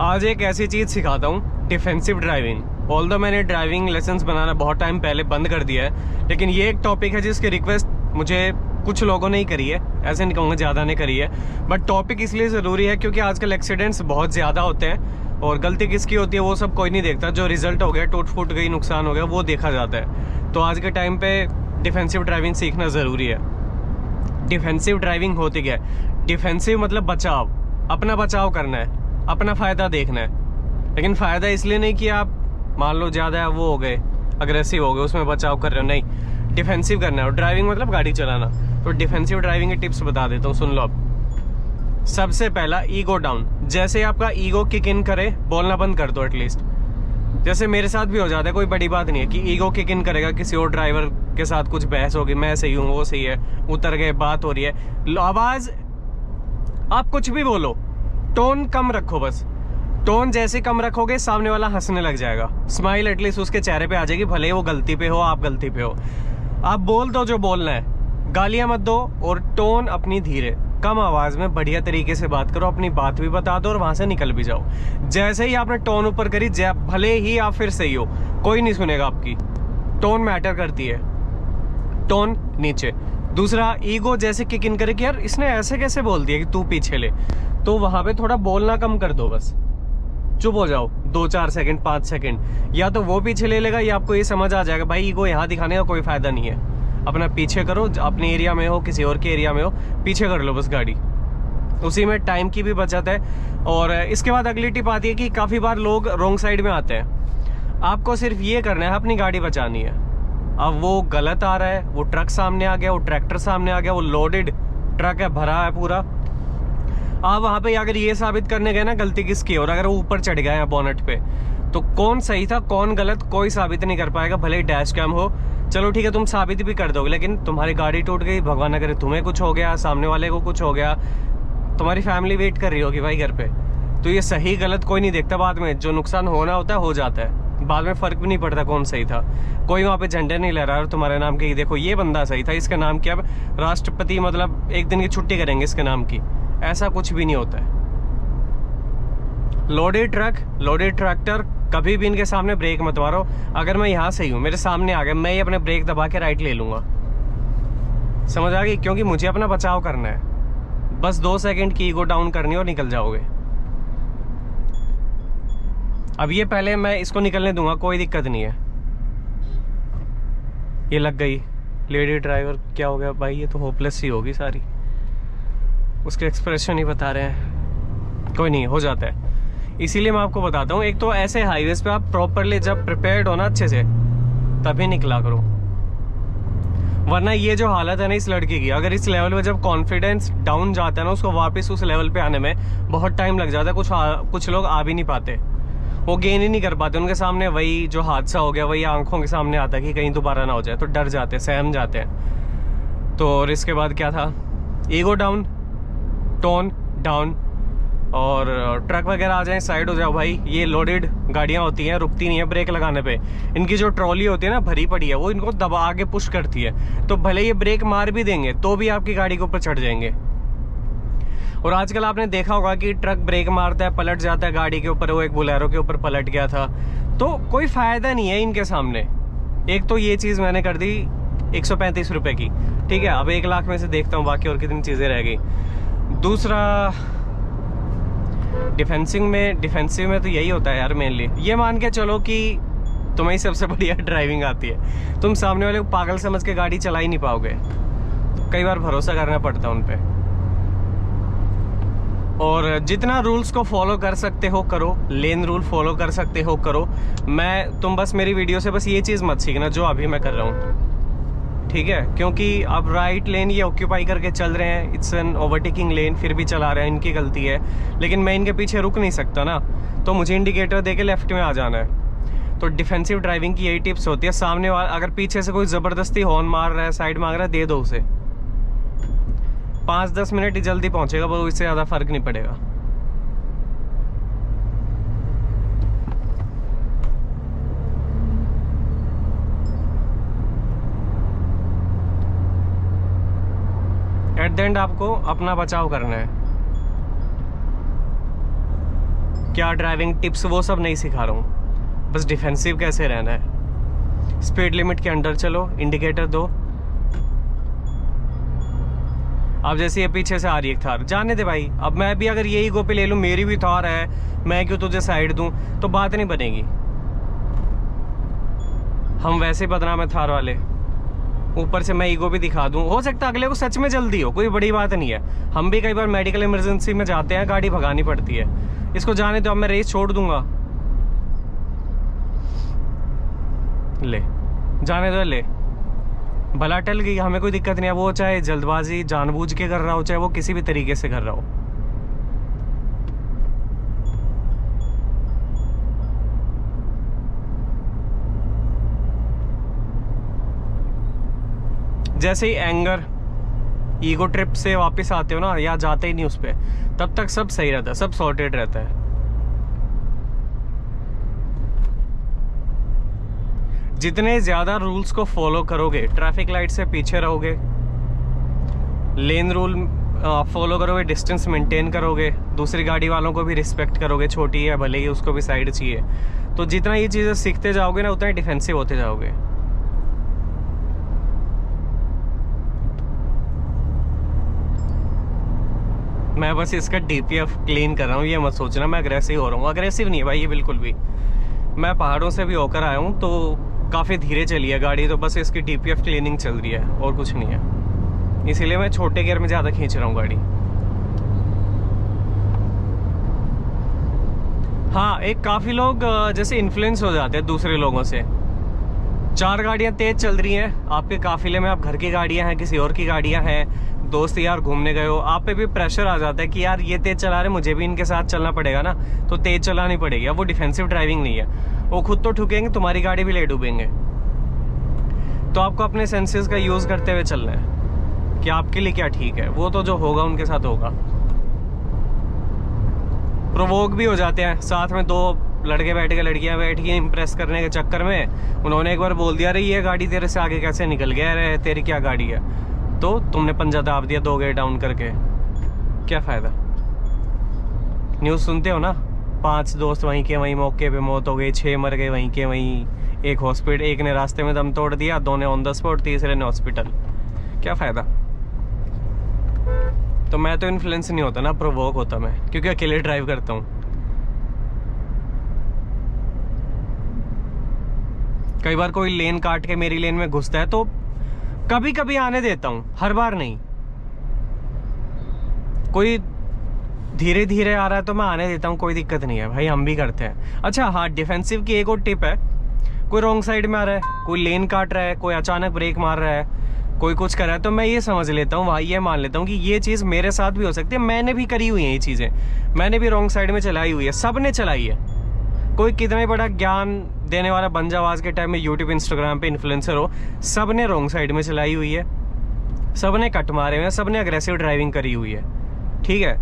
आज एक ऐसी चीज़ सिखाता हूँ, डिफेंसिव ड्राइविंग। ऑल्दो मैंने ड्राइविंग लाइसेंस बनाना बहुत टाइम पहले बंद कर दिया है, लेकिन ये एक टॉपिक है जिसकी रिक्वेस्ट मुझे कुछ लोगों ने ही करी है, ऐसे नहीं कहूँगा ज़्यादा ने करी है, बट टॉपिक इसलिए ज़रूरी है क्योंकि आजकल एक्सीडेंट्स बहुत ज़्यादा होते हैं और गलती किसकी होती है वो सब कोई नहीं देखता। जो रिजल्ट हो गया, टूट फूट गई, नुकसान हो गया, वो देखा जाता है। तो आज के टाइम पे डिफेंसिव ड्राइविंग सीखना ज़रूरी है। डिफेंसिव ड्राइविंग होती क्या है? डिफेंसिव मतलब बचाव, अपना बचाव करना है, अपना फ़ायदा देखना है। लेकिन फ़ायदा इसलिए नहीं कि आप मान लो ज़्यादा वो हो गए, अग्रेसिव हो गए, उसमें बचाव कर रहे हो, नहीं। डिफेंसिव करना है। और ड्राइविंग मतलब गाड़ी चलाना। तो डिफेंसिव ड्राइविंग के टिप्स बता देता हूँ, सुन लो अब। सबसे पहला, ईगो डाउन। जैसे ही आपका ईगो किक इन करे, बोलना बंद कर दो एटलीस्ट। जैसे मेरे साथ भी हो जाता है, कोई बड़ी बात नहीं है कि ईगो किक इन करेगा, किसी और ड्राइवर के साथ कुछ बहस होगी, मैं सही हूँ, वो सही है, उतर गए, बात हो रही है, आवाज़, आप कुछ भी बोलो, टोन कम रखो बस। टोन जैसे कम रखोगे, सामने वाला हंसने लग जाएगा, स्माइल एटलीस्ट उसके चेहरे पे आ जाएगी, भले ही वो गलती पे हो, आप गलती पे हो। आप बोल दो जो बोलना है, गालियां मत दो, और टोन अपनी धीरे, कम आवाज़ में बढ़िया तरीके से बात करो, अपनी बात भी बता दो और वहाँ से निकल भी जाओ। जैसे ही आपने टोन ऊपर करी, भले ही आप फिर सही हो, कोई नहीं सुनेगा आपकी। टोन मैटर करती है, टोन नीचे। दूसरा, ईगो जैसे किक इन करे कि यार इसने ऐसे कैसे बोल दिया कि तू पीछे ले, तो वहाँ पे थोड़ा बोलना कम कर दो, बस चुप हो जाओ 2-4 सेकंड, 5 सेकंड। या तो वो पीछे ले लेगा या आपको ये समझ आ जाएगा भाई ईगो यहाँ दिखाने का कोई फायदा नहीं है, अपना पीछे करो, अपने एरिया में हो, किसी और के एरिया में हो, पीछे कर लो बस गाड़ी। उसी में टाइम की भी बचत है। और इसके बाद अगली टिप आती है कि काफ़ी बार लोग रॉन्ग साइड में आते हैं। आपको सिर्फ ये करना है, अपनी गाड़ी बचानी है। अब वो गलत आ रहा है, वो ट्रक सामने आ गया, वो ट्रैक्टर सामने आ गया, वो लोडेड ट्रक है, भरा है पूरा। आप वहाँ पे अगर ये साबित करने गए ना गलती किसकी, और अगर वो ऊपर चढ़ गए हैं बोनेट पे, तो कौन सही था कौन गलत कोई साबित नहीं कर पाएगा, भले ही डैश कैम हो। चलो ठीक है, तुम साबित भी कर दोगे, लेकिन तुम्हारी गाड़ी टूट गई, भगवान न करे तुम्हें कुछ हो गया, सामने वाले को कुछ हो गया, तुम्हारी फैमिली वेट कर रही होगी भाई घर पे। तो ये सही गलत कोई नहीं देखता, बाद में जो नुकसान होना होता है हो जाता है, बाद में फर्क भी नहीं पड़ता कौन सही था। कोई वहाँ पे झंडे नहीं लहरा रहा तुम्हारे नाम के, देखो ये बंदा सही था, इसके नाम की अब राष्ट्रपति मतलब एक दिन की छुट्टी करेंगे इसके नाम की, ऐसा कुछ भी नहीं होता है। लोडेड ट्रक, लोडेड ट्रैक्टर, कभी भी इनके सामने ब्रेक मत मारो। अगर मैं यहाँ से ही हूँ, मेरे सामने आ गया, मैं ही अपने ब्रेक दबा के राइट ले लूँगा, समझ आ गई? क्योंकि मुझे अपना बचाव करना है। बस 2 सेकंड की ईगो डाउन करनी और निकल जाओगे। अब ये पहले मैं इसको निकलने दूंगा, कोई दिक्कत नहीं है। ये लग गई लेडी ड्राइवर, क्या हो गया भाई, ये तो होपलेस ही होगी सारी, उसके एक्सप्रेशन ही बता रहे हैं। कोई नहीं, हो जाता है। इसीलिए मैं आपको बताता हूँ, एक तो ऐसे हाईवेज पे आप प्रॉपरली जब प्रिपेयर्ड हो ना अच्छे से, तभी निकला करो। वरना ये जो हालत है ना इस लड़की की, अगर इस लेवल पे जब कॉन्फिडेंस डाउन जाता है ना, उसको वापस उस लेवल पे आने में बहुत टाइम लग जाता है। कुछ लोग आ भी नहीं पाते, वो गेन ही नहीं कर पाते। उनके सामने वही जो हादसा हो गया वही आंखों के सामने आता है कि कहीं दोबारा ना हो जाए, तो डर जाते हैं, सहम जाते हैं। तो और इसके बाद क्या था, ईगो डाउन, टोन डाउन, और ट्रक वगैरह आ जाए साइड हो जाओ भाई। ये लोडेड गाड़ियाँ होती हैं, रुकती नहीं है ब्रेक लगाने पे। इनकी जो ट्रॉली होती है ना भरी पड़ी है, वो इनको दबा आगे पुश करती है, तो भले ये ब्रेक मार भी देंगे तो भी आपकी गाड़ी के ऊपर चढ़ जाएंगे। और आजकल आपने देखा होगा कि ट्रक ब्रेक मारता है, पलट जाता है गाड़ी के ऊपर, वो एक बोलेरो के ऊपर पलट गया था, तो कोई फ़ायदा नहीं है इनके सामने। एक तो ये चीज़ मैंने कर दी 135 रुपये की, ठीक है। अब 1 लाख में से देखता हूँ बाकी और कितनी चीज़ें रह गई। दूसरा, डिफेंसिव में तो यही होता है यार मेनली, ये मान के चलो कि तुम्हें सबसे बढ़िया ड्राइविंग आती है, तुम सामने वाले को पागल समझ के गाड़ी चला ही नहीं पाओगे। तो कई बार भरोसा करना पड़ता है उन पे। और जितना रूल्स को फॉलो कर सकते हो करो, लेन रूल फॉलो कर सकते हो करो। तुम बस मेरी वीडियो से बस ये चीज़ मत सीखना जो अभी मैं कर रहा हूँ, ठीक है। क्योंकि अब राइट लेन ये ऑक्यूपाई करके चल रहे हैं, इट्स एन ओवरटेकिंग लेन, फिर भी चला रहे हैं, इनकी गलती है। लेकिन मैं इनके पीछे रुक नहीं सकता ना, तो मुझे इंडिकेटर दे के लेफ्ट में आ जाना है। तो डिफेंसिव ड्राइविंग की यही टिप्स होती है। सामने वाला अगर पीछे से कोई ज़बरदस्ती हॉर्न मार रहा है, साइड मांग रहा है, दे दो उसे। 5-10 मिनट ही जल्दी पहुंचेगा वो, इससे ज़्यादा फर्क नहीं पड़ेगा। एट द एंड आपको अपना बचाव करना है। क्या ड्राइविंग टिप्स, वो सब नहीं सिखा रहा हूँ, बस डिफेंसिव कैसे रहना है। स्पीड लिमिट के अंडर चलो, इंडिकेटर दो। अब जैसे ये पीछे से आ रही है थार, जाने दे भाई। अब मैं भी अगर यही गो पे ले लूँ, मेरी भी थार है, मैं क्यों तुझे साइड दूँ, तो बात नहीं बनेगी। हम वैसे बदनाम है थार वाले, ऊपर से मैं ईगो भी दिखा दूं। हो सकता है अगले को सच में जल्दी हो, कोई बड़ी बात नहीं है। हम भी कई बार मेडिकल इमरजेंसी में जाते हैं, गाड़ी भगानी पड़ती है। इसको जाने दो, अब मैं रेस छोड़ दूंगा। ले जाने दो, ले भला टल गई, हमें कोई दिक्कत नहीं है। वो चाहे जल्दबाजी जानबूझ के कर रहा हो, चाहे वो किसी भी तरीके से कर रहा हो। जैसे ही एंगर ईगो ट्रिप से वापस आते हो ना, या जाते ही नहीं उस पर, तब तक सब सही रहता है, सब सॉर्टेड रहता है। जितने ज्यादा रूल्स को फॉलो करोगे, ट्रैफिक लाइट से पीछे रहोगे, लेन रूल फॉलो करोगे, डिस्टेंस मेंटेन करोगे, दूसरी गाड़ी वालों को भी रिस्पेक्ट करोगे, छोटी है भले ही उसको भी साइड चाहिए, तो जितना ये चीज़ें सीखते जाओगे ना, उतना ही डिफेंसिव होते जाओगे। मैं बस इसका डीपीएफ क्लीन कर रहा हूँ, ये मत सोचना मैं अग्रेसिव हो रहा हूँ। अग्रेसिव नहीं है भाई ये बिल्कुल भी। मैं पहाड़ों से भी होकर आया हूँ, तो काफ़ी धीरे चली है गाड़ी, तो बस इसकी डीपीएफ क्लीनिंग चल रही है और कुछ नहीं है। इसीलिए मैं छोटे गियर में ज़्यादा खींच रहा हूँ गाड़ी। हाँ, एक काफ़ी लोग जैसे इन्फ्लुएंस हो जाते हैं दूसरे लोगों से। 4 गाड़ियाँ तेज चल रही हैं आपके काफिले में, आप घर की गाड़ियाँ हैं, किसी और की गाड़ियाँ हैं, दोस्त यार घूमने गए हो, आप पे भी प्रेशर आ जाता है कि यार ये तेज चला रहे, मुझे भी इनके साथ चलना पड़ेगा ना, तो तेज चलानी पड़ेगी। अब वो डिफेंसिव ड्राइविंग नहीं है, वो खुद तो ठुकेंगे, तुम्हारी गाड़ी भी ले डूबेंगे। तो आपको अपने सेंसेस का यूज करते हुए चलना है कि आपके लिए क्या ठीक है। वो तो जो होगा उनके साथ होगा। प्रोवोक भी हो जाते हैं, साथ में 2 लड़के बैठ के, लड़कियां बैठ के, इम्प्रेस करने के चक्कर में उन्होंने एक बार बोल दिया, अरे ये गाड़ी तेरे से आगे कैसे निकल गया, अरे तेरी क्या गाड़ी है, तो तुमने पंजा दाब दिया 2 गेट डाउन करके, क्या फायदा। न्यूज़ सुनते हो ना, 5 दोस्त वहीं के वहीं मौके पे मौत हो गई, 6 मर गए वहीं के वहीं, एक हॉस्पिटल, एक ने रास्ते में दम तोड़ दिया, 2 ने ऑन द स्पॉट, तीसरे ने हॉस्पिटल, क्या फायदा। तो मैं तो इन्फ्लुएंस नहीं होता ना, प्रोवोक होता मैं, क्योंकि अकेले ड्राइव करता हूँ। कई बार कोई लेन काट के मेरी लेन में घुसता है, तो कभी कभी आने देता हूँ, हर बार नहीं। कोई धीरे धीरे आ रहा है तो मैं आने देता हूँ, कोई दिक्कत नहीं है भाई, हम भी करते हैं। अच्छा हाँ, डिफेंसिव की एक और टिप है, कोई रॉन्ग साइड में आ रहा है, कोई लेन काट रहा है, कोई अचानक ब्रेक मार रहा है, कोई कुछ कर रहा है, तो मैं ये समझ लेता हूँ भाई, ये मान लेता हूँ कि ये चीज़ मेरे साथ भी हो सकती है, मैंने भी करी हुई है ये चीज़ें, मैंने भी रॉन्ग साइड में चलाई हुई है, सब ने चलाई है। कोई कितना ही बड़ा ज्ञान देने वाला बन जाओ आज के टाइम में, यूट्यूब इंस्टाग्राम पे इन्फ्लुएंसर हो, सब ने रॉन्ग साइड में चलाई हुई है, सब ने कट मारे हुए हैं, सब ने अग्रेसिव ड्राइविंग करी हुई है। ठीक है,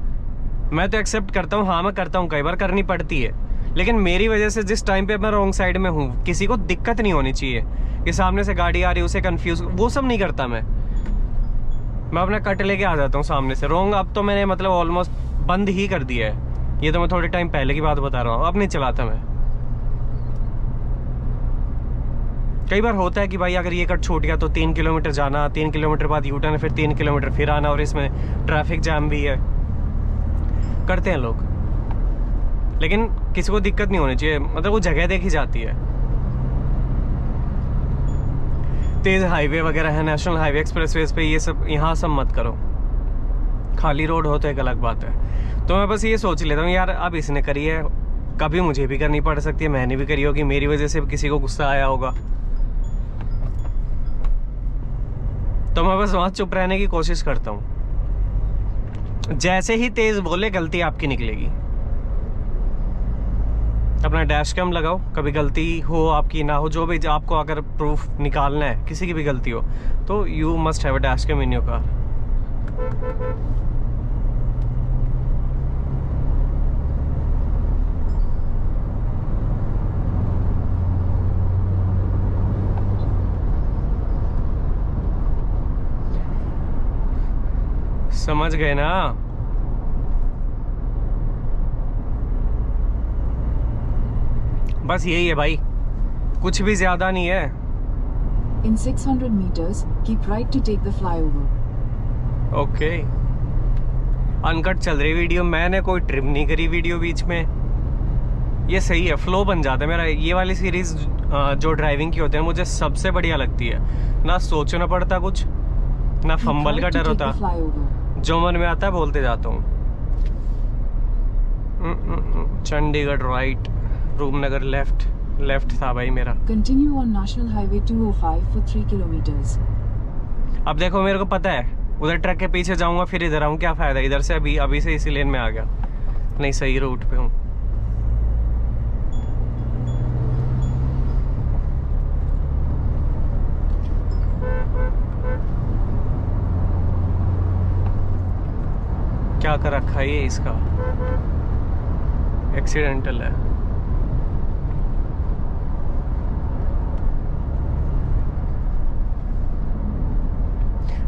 मैं तो एक्सेप्ट करता हूँ, हाँ मैं करता हूँ, कई बार करनी पड़ती है, लेकिन मेरी वजह से जिस टाइम पे मैं रॉन्ग साइड में हूँ, किसी को दिक्कत नहीं होनी चाहिए कि सामने से गाड़ी आ रही है उसे कंफ्यूज, वो सब नहीं करता मैं अपना कट लेके आ जाता हूँ सामने से। रॉन्ग अब तो मैंने मतलब ऑलमोस्ट बंद ही कर दिया है, ये तो मैं थोड़े टाइम पहले की बात बता रहा हूँ, अब नहीं चलाता मैं। कई बार होता है कि भाई अगर ये कट छूट गया तो 3 किलोमीटर जाना, 3 किलोमीटर बाद यू टर्न, फिर 3 किलोमीटर फिर आना, और इसमें ट्रैफिक जैम भी है, करते हैं लोग, लेकिन किसी को दिक्कत नहीं होनी चाहिए, मतलब वो जगह देखी जाती है। तेज हाईवे वगैरह है, नेशनल हाईवे, एक्सप्रेसवेज पे, ये सब यहाँ सब मत करो। खाली रोड हो तो एक अलग बात है। तो मैं बस ये सोच लेता हूँ यार, अब इसने करी है, कभी मुझे भी करनी पड़ सकती है, मैंने भी करी होगी, मेरी वजह से किसी को गुस्सा आया होगा, तो मैं बस वहाँ चुप रहने की कोशिश करता हूँ। जैसे ही तेज बोले, गलती आपकी निकलेगी। अपना डैश कैम लगाओ, कभी गलती हो आपकी ना हो, जो भी आपको अगर प्रूफ निकालना है किसी की भी गलती हो, तो you must have a dash cam in your car. समझ गए ना। बस यही है भाई, कुछ भी ज्यादा नहीं है। In 600 meters, keep right to take the flyover. Okay, uncut चल रही वीडियो, मैंने कोई ट्रिम नहीं करी वीडियो बीच में। ये सही है, फ्लो बन जाता है मेरा। ये वाली सीरीज जो ड्राइविंग की होती है मुझे सबसे बढ़िया लगती है। ना सोचना पड़ता कुछ, ना Keep फंबल right का to डर take होता, the flyover. जो मन में आता है बोलते जाता हूँ। Chandigarh right, Rupnagar left. Left था भाई मेरा। Continue on National Highway 205 for 3 kilometers. अब देखो मेरे को पता है उधर ट्रक के पीछे जाऊंगा फिर इधर आऊँ, क्या फायदा इधर से। अभी से इसी लेन में आ गया, नहीं सही रूट पे हूँ। क्या कर रखा है ये इसका, एक्सीडेंटल है।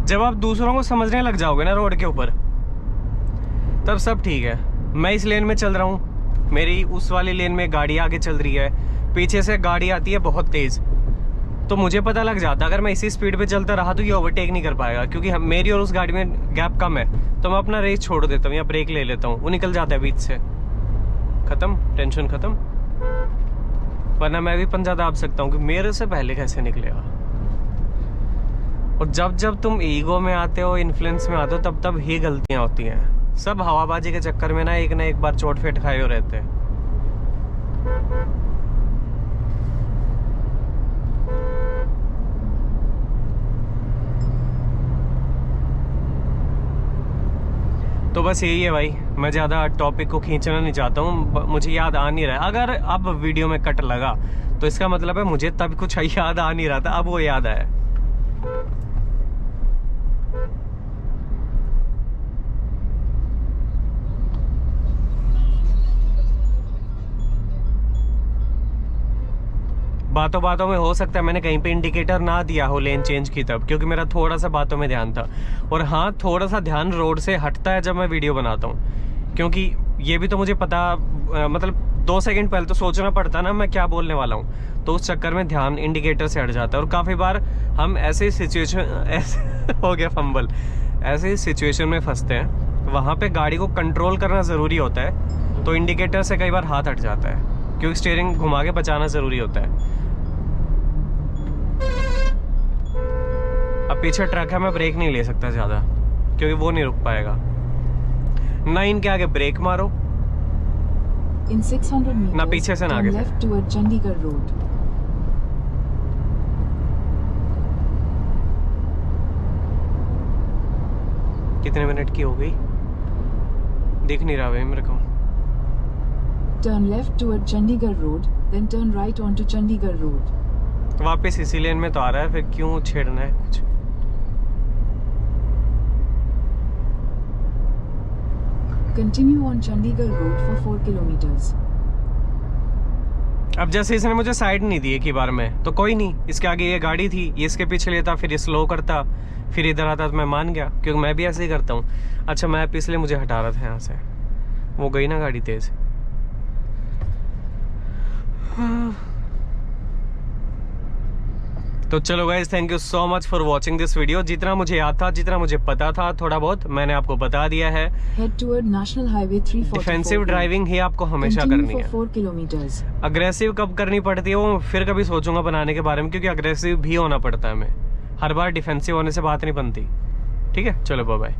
जब आप दूसरों को समझने लग जाओगे ना रोड के ऊपर, तब सब ठीक है। मैं इस लेन में चल रहा हूँ, मेरी उस वाली लेन में गाड़ी आगे चल रही है, पीछे से गाड़ी आती है बहुत तेज, तो मुझे पता लग जाता अगर मैं इसी स्पीड पे चलता रहा तो ये ओवरटेक नहीं कर पाएगा, क्योंकि मेरी और उस गाड़ी में गैप कम है। तो मैं अपना रेस छोड़ देता हूँ या ब्रेक ले लेता हूँ, वो निकल जाता है बीच से, खत्म, टेंशन खत्म। वरना मैं भी पंजा दाब सकता हूँ कि मेरे से पहले कैसे निकलेगा। और जब जब तुम ईगो में आते हो, इन्फ्लुएंस में आते हो, तब तब ही गलतियां होती हैं। सब हवाबाजी के चक्कर में ना एक बार चोट फेट खाए हो रहते हैं। तो बस यही है भाई, मैं ज़्यादा टॉपिक को खींचना नहीं चाहता हूँ, मुझे याद आ नहीं रहा है। अगर अब वीडियो में कट लगा तो इसका मतलब है मुझे तब कुछ याद आ नहीं रहा था, अब वो याद आया। बातों बातों में हो सकता है मैंने कहीं पे इंडिकेटर ना दिया हो लेन चेंज की तब, क्योंकि मेरा थोड़ा सा बातों में ध्यान था। और हाँ, थोड़ा सा ध्यान रोड से हटता है जब मैं वीडियो बनाता हूँ, क्योंकि ये भी तो मुझे पता, मतलब 2 सेकंड पहले तो सोचना पड़ता ना मैं क्या बोलने वाला हूँ, तो उस चक्कर में ध्यान इंडिकेटर से हट जाता है। और काफ़ी बार हम ऐसे सिचुएशन ऐसे हो गया फंबल, ऐसे सिचुएशन में फंसते हैं, वहाँ पे गाड़ी को कंट्रोल करना ज़रूरी होता है, तो इंडिकेटर से कई बार हाथ हट जाता है, क्योंकि स्टीयरिंग घुमा के बचाना ज़रूरी होता है। अब पीछे ट्रक है, मैं ब्रेक नहीं ले सकता ज़्यादा, क्योंकि वो नहीं रुक पाएगा। 9 के आगे ब्रेक मारो, In 600 meters, ना पीछे से ना आगे turn से। left toward Chandigarh Road. कितने मिनट की हो गई दिख नहीं रहा भाई मेरे को। Turn left toward Chandigarh Road, then turn right onto Chandigarh Road. वापस इसी लेन में तो आ रहा है, फिर क्यों छेड़ना है कुछ। Continue on Chandigarh Road for 4 kilometers. अब जैसे इसने मुझे साइड नहीं दी एक ही बार में, तो कोई नहीं, इसके आगे ये गाड़ी थी, ये इसके पीछे लेता, फिर ये स्लो करता, फिर इधर आता, तो मैं मान गया, क्योंकि मैं भी ऐसे ही करता हूँ। अच्छा, मैं पिछले मुझे हटा रहा था यहाँ से, वो गई ना गाड़ी तेज। तो चलो guys, thank you so much for watching this video. जितना मुझे याद था, जितना मुझे पता था, थोड़ा बहुत मैंने आपको बता दिया है। Head toward National Highway 344. Defensive driving ही आपको हमेशा Continue करनी for है। 4 kilometers. अग्रेसिव कब करनी पड़ती है वो फिर कभी सोचूंगा बनाने के बारे में, क्योंकि अग्रेसिव भी होना पड़ता है। हमें हर बार डिफेंसिव होने से बात नहीं बनती। ठीक है, चलो बाय बाय।